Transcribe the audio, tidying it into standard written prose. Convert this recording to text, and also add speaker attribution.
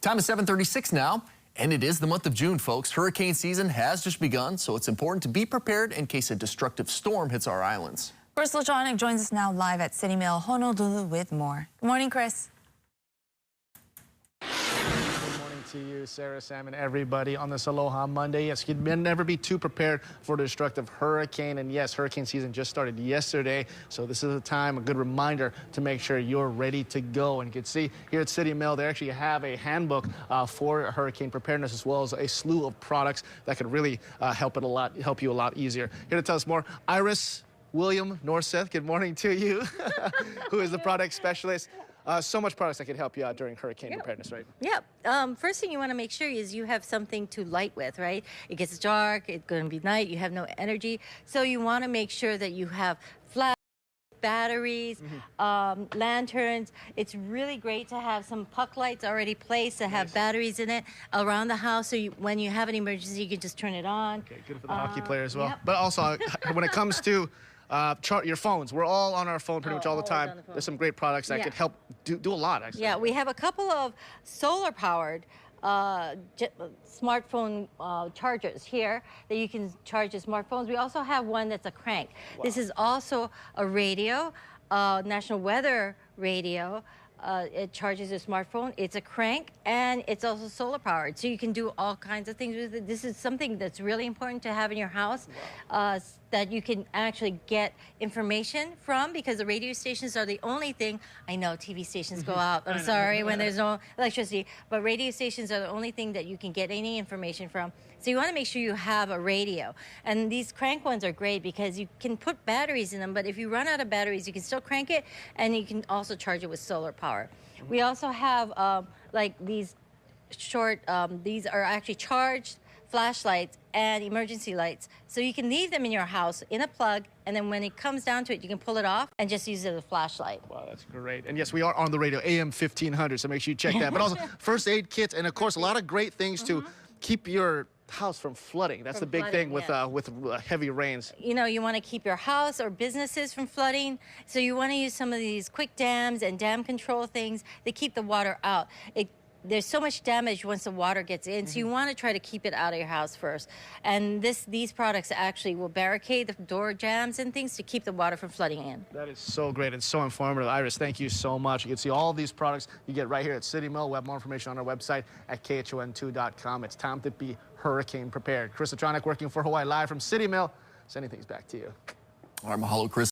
Speaker 1: Time is 7:36 now, and it is the month of June, folks. Hurricane season has just begun, so it's important to be prepared in case a destructive storm hits our islands.
Speaker 2: Chris LeJohnick joins us now live at City Mill, Honolulu with more. Good morning, Chris.
Speaker 3: Good morning to you, Sarah, Sam, and everybody on this Aloha Monday. Yes, you'd never be too prepared for a destructive hurricane. And yes, hurricane season just started yesterday. So this is a time, a good reminder to make sure you're ready to go. And you can see here at City Mill, they actually have a handbook for hurricane preparedness, as well as a slew of products that could really help you a lot easier. Here to tell us more, Iris William Norseth, good morning to you, who is the product specialist. So much products that could help you out during hurricane preparedness, right?
Speaker 4: Yep. First thing you want to make sure is you have something to light with, right? It gets dark, it's going to be night, you have no energy. So you want to make sure that you have flash, batteries, lanterns. It's really great to have some puck lights already placed that have batteries in it around the house. So when you have an emergency, you can just turn it on.
Speaker 3: Okay, good for the hockey player as well.
Speaker 4: Yep.
Speaker 3: But also, when it comes to your phones, we're all on our phone pretty much all the time. There's some great products that could help do a lot, actually.
Speaker 4: Yeah, we have a couple of solar-powered smartphone chargers here that you can charge your smartphones. We also have one that's a crank. Wow. This is also a radio, National Weather radio. It charges a smartphone. It's a crank, and it's also solar powered, so you can do all kinds of things with it. This is something that's really important to have in your house, that you can actually get information from, because the radio stations are the only thing. I know TV stations go out, I'm sorry, when there's no electricity, but radio stations are the only thing that you can get any information from. So you want to make sure you have a radio. And these crank ones are great because you can put batteries in them, but if you run out of batteries, you can still crank it, and you can also charge it with solar power. We also have like these short, these are actually charged flashlights and emergency lights. So you can leave them in your house in a plug, and then when it comes down to it, you can pull it off and just use it as a flashlight.
Speaker 3: Wow, that's great. And yes, we are on the radio, AM 1500, so make sure you check that. But also first aid kits, and of course, a lot of great things to keep your house from flooding. That's the big thing with heavy rains.
Speaker 4: You know, you want to keep your house or businesses from flooding, so you want to use some of these quick dams and dam control things that keep the water out. There's so much damage once the water gets in, so you want to try to keep it out of your house first. And these products actually will barricade the door jams and things to keep the water from flooding in.
Speaker 3: That is so great and so informative. Iris, thank you so much. You can see all of these products you get right here at City Mill. We have more information on our website at khon2.com. It's time to be hurricane prepared. Chris LeJohnick working for Hawaii Live from City Mill, sending things back to you.
Speaker 1: All right, mahalo, Chris.